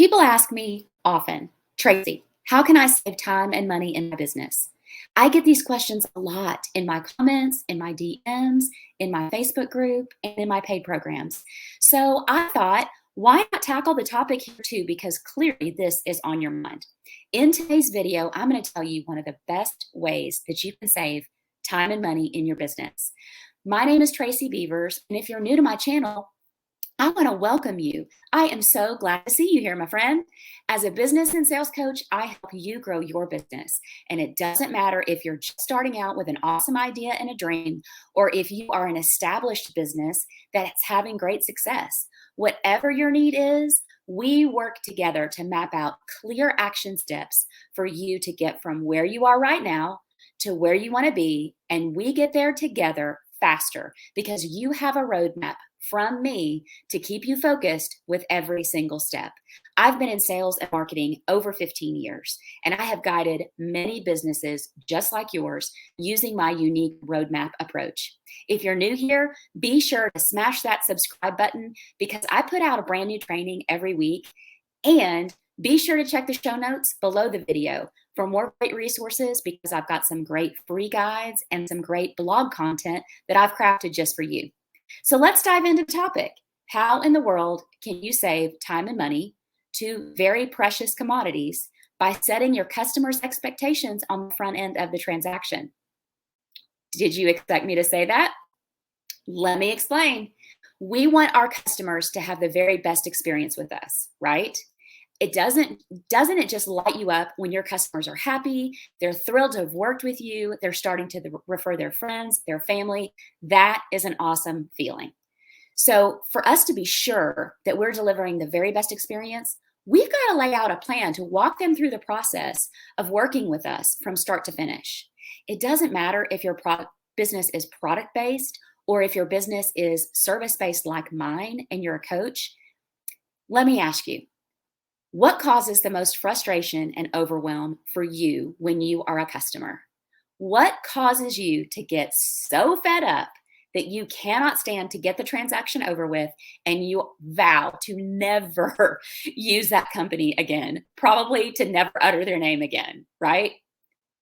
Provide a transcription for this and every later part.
People ask me often, Tracy, how can I save time and money in my business? I get these questions a lot in my comments, in my DMs, in my Facebook group, and in my paid programs. So I thought, why not tackle the topic here too? Because clearly this is on your mind. In today's video, I'm going to tell you one of the best ways that you can save time and money in your business. My name is Tracy Beavers, and if you're new to my channel, I want to welcome you. I am so glad to see you here, my friend. As a business and sales coach, I help you grow your business. And it doesn't matter if you're just starting out with an awesome idea and a dream, or if you are an established business that's having great success. Whatever your need is, we work together to map out clear action steps for you to get from where you are right now to where you want to be. And we get there together faster because you have a roadmap from me to keep you focused with every single step. I've been in sales and marketing over 15 years, and I have guided many businesses just like yours using my unique roadmap approach. If you're new here, be sure to smash that subscribe button because I put out a brand new training every week. And be sure to check the show notes below the video for more great resources because I've got some great free guides and some great blog content that I've crafted just for you. So let's dive into the topic. How in the world can you save time and money, two very precious commodities, by setting your customers' expectations on the front end of the transaction? Did you expect me to say that? Let me explain. We want our customers to have the very best experience with us, right? Doesn't it just light you up when your customers are happy, they're thrilled to have worked with you, they're starting to refer their friends, their family? That is an awesome feeling. So for us to be sure that we're delivering the very best experience, we've got to lay out a plan to walk them through the process of working with us from start to finish. It doesn't matter if your business is product-based or if your business is service-based like mine and you're a coach. Let me ask you, what causes the most frustration and overwhelm for you when you are a customer? What causes you to get so fed up that you cannot stand to get the transaction over with and you vow to never use that company again, probably to never utter their name again, right?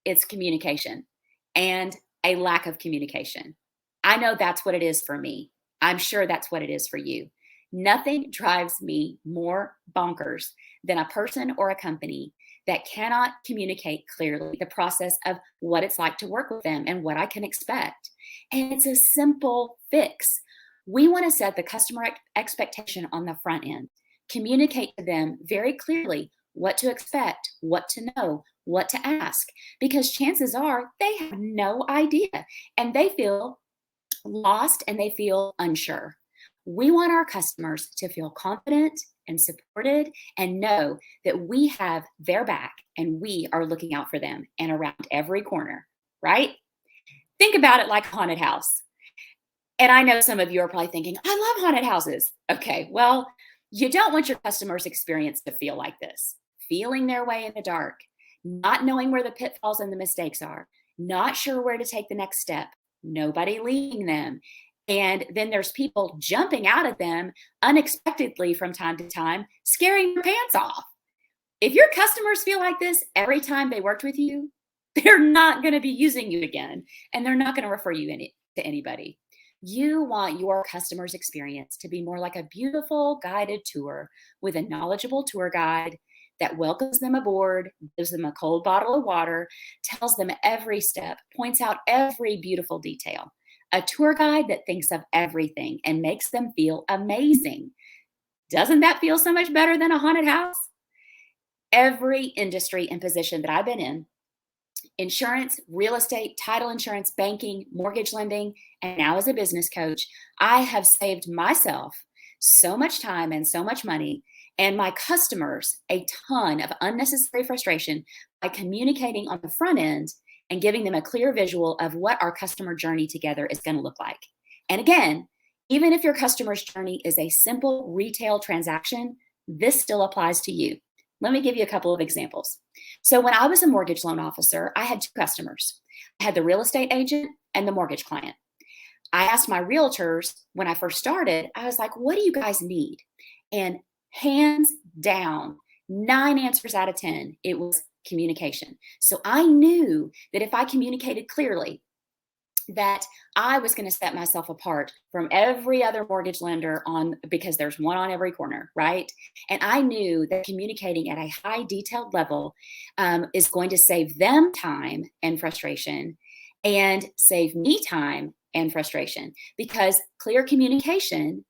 It's communication and a lack of communication. I know that's what it is for me. I'm sure that's what it is for you. Nothing drives me more bonkers than a person or a company that cannot communicate clearly the process of what it's like to work with them and what I can expect. And it's a simple fix. We want to set the customer expectation on the front end, communicate to them very clearly what to expect, what to know, what to ask, because chances are they have no idea and they feel lost and they feel unsure. We want our customers to feel confident and supported and know that we have their back and we are looking out for them and around every corner, right? Think about it like a haunted house. And I know some of you are probably thinking, I love haunted houses. Okay, well, you don't want your customers' experience to feel like this, feeling their way in the dark, not knowing where the pitfalls and the mistakes are, not sure where to take the next step, nobody leading them. And then there's people jumping out at them unexpectedly from time to time, scaring your pants off. If your customers feel like this every time they worked with you, they're not going to be using you again, and they're not going to refer you to anybody. You want your customer's experience to be more like a beautiful guided tour with a knowledgeable tour guide that welcomes them aboard, gives them a cold bottle of water, tells them every step, points out every beautiful detail. A tour guide that thinks of everything and makes them feel amazing. Doesn't that feel so much better than a haunted house? Every industry and position that I've been in, insurance, real estate, title insurance, banking, mortgage lending, and now as a business coach, I have saved myself so much time and so much money and my customers a ton of unnecessary frustration by communicating on the front end and giving them a clear visual of what our customer journey together is going to look like. And again, even if your customer's journey is a simple retail transaction, this still applies to you. Let me give you a couple of examples. So when I was a mortgage loan officer, I had two customers. I had the real estate agent and the mortgage client. I asked my realtors when I first started, I was like, what do you guys need? And hands down, 9 answers out of 10, it was communication. So I knew that if I communicated clearly, that I was going to set myself apart from every other mortgage lender because there's one on every corner, right? And I knew that communicating at a high detailed level is going to save them time and frustration and save me time and frustration, because clear communication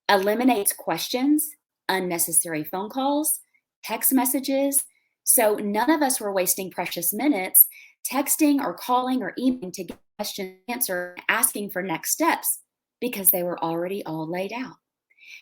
eliminates questions, unnecessary phone calls, text messages. So none of us were wasting precious minutes texting or calling or emailing to get a question answered, asking for next steps, because they were already all laid out.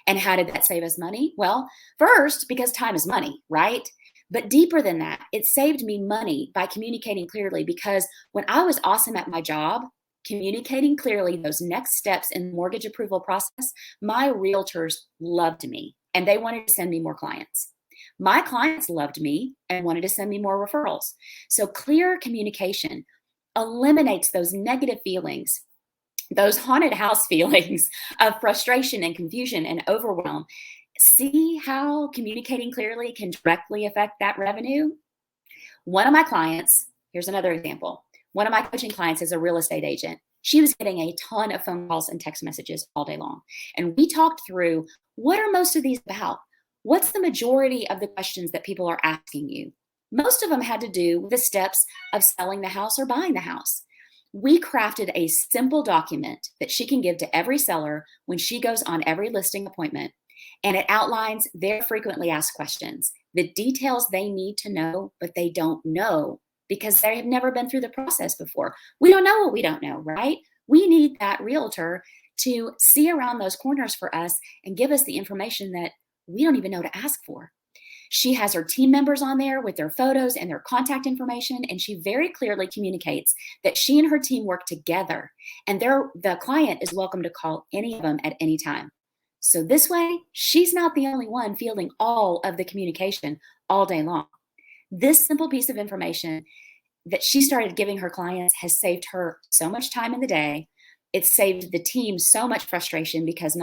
And how did that save us money? Well, first, because time is money, right? But deeper than that, it saved me money by communicating clearly, because when I was awesome at my job, communicating clearly those next steps in the mortgage approval process, my realtors loved me and they wanted to send me more clients. My clients loved me and wanted to send me more referrals. So clear communication eliminates those negative feelings, those haunted house feelings of frustration and confusion and overwhelm. See how communicating clearly can directly affect that revenue? One of my clients, here's another example. One of my coaching clients is a real estate agent. She was getting a ton of phone calls and text messages all day long. And we talked through, what are most of these about? What's the majority of the questions that people are asking you? Most of them had to do with the steps of selling the house or buying the house. We crafted a simple document that she can give to every seller when she goes on every listing appointment. And it outlines their frequently asked questions, the details they need to know, but they don't know because they have never been through the process before. We don't know what we don't know, right? We need that realtor to see around those corners for us and give us the information that we don't even know to ask for. She has her team members on there with their photos and their contact information, and she very clearly communicates that she and her team work together, and the client is welcome to call any of them at any time. So this way, she's not the only one fielding all of the communication all day long. This simple piece of information that she started giving her clients has saved her so much time in the day. It saved the team so much frustration, because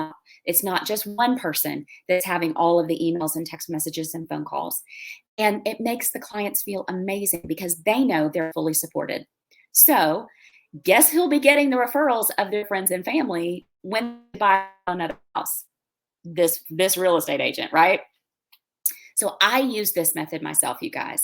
it's not just one person that's having all of the emails and text messages and phone calls. And it makes the clients feel amazing because they know they're fully supported. So guess who'll be getting the referrals of their friends and family when they buy another house? This real estate agent, right? So I use this method myself, you guys.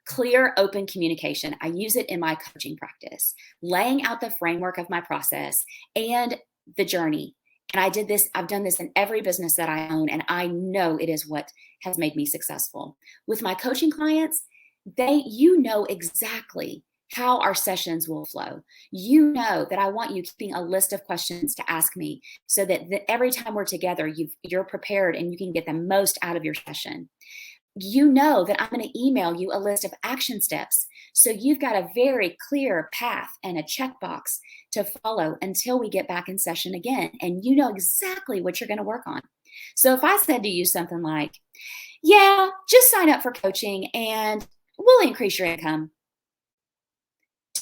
Clear, open communication. I use it in my coaching practice, laying out the framework of my process and the journey. And I've done this in every business that I own, and I know it is what has made me successful. With my coaching clients, you know exactly how our sessions will flow. You know that I want you keeping a list of questions to ask me so that every time we're together, you're prepared and you can get the most out of your session. You know that I'm going to email you a list of action steps. So you've got a very clear path and a checkbox to follow until we get back in session again. And you know exactly what you're going to work on. So if I said to you something like, yeah, just sign up for coaching and we'll increase your income,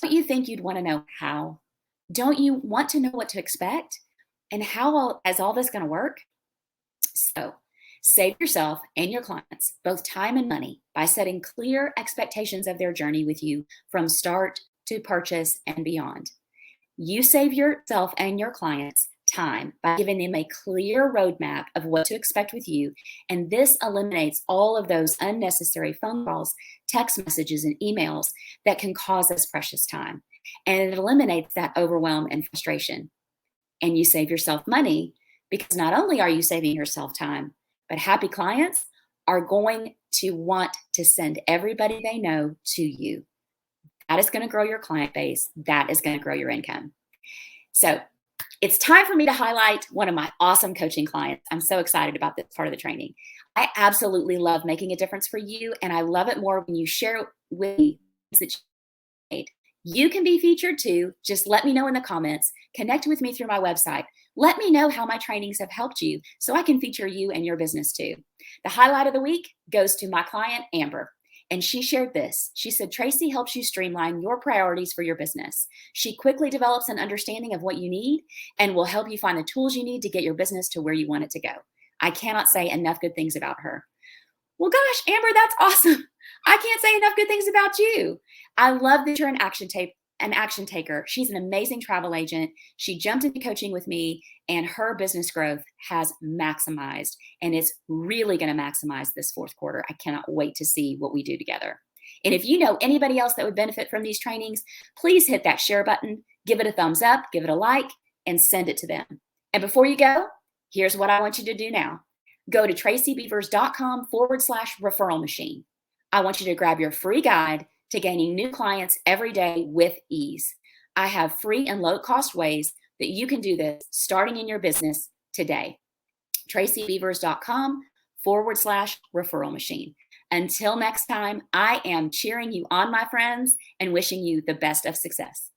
don't you think you'd want to know how? Don't you want to know what to expect? And how is all this going to work? So save yourself and your clients both time and money by setting clear expectations of their journey with you from start to purchase and beyond. You save yourself and your clients time by giving them a clear roadmap of what to expect with you. And this eliminates all of those unnecessary phone calls, text messages, and emails that can cause us precious time. And it eliminates that overwhelm and frustration. And you save yourself money because not only are you saving yourself time, but happy clients are going to want to send everybody they know to you. That is going to grow your client base. That is going to grow your income. So it's time for me to highlight one of my awesome coaching clients. I'm so excited about this part of the training. I absolutely love making a difference for you, and I love it more when you share with me that you made. You can be featured too. Just let me know in the comments. Connect with me through my website. Let me know how my trainings have helped you so I can feature you and your business too. The highlight of the week goes to my client, Amber. And she shared this. She said, Tracy helps you streamline your priorities for your business. She quickly develops an understanding of what you need and will help you find the tools you need to get your business to where you want it to go. I cannot say enough good things about her. Well, gosh, Amber, that's awesome. I can't say enough good things about you. I love that you're an action taker. She's an amazing travel agent. She jumped into coaching with me, and her business growth has maximized, and it's really going to maximize this fourth quarter. I cannot wait to see what we do together. And if you know anybody else that would benefit from these trainings, please hit that share button, give it a thumbs up, give it a like, and send it to them. And before you go, here's what I want you to do now. Go to tracybeavers.com/referral machine. I want you to grab your free guide to gaining new clients every day with ease. I have free and low-cost ways that you can do this starting in your business today. tracybeavers.com/referral machine. Until next time, I am cheering you on, my friends, and wishing you the best of success.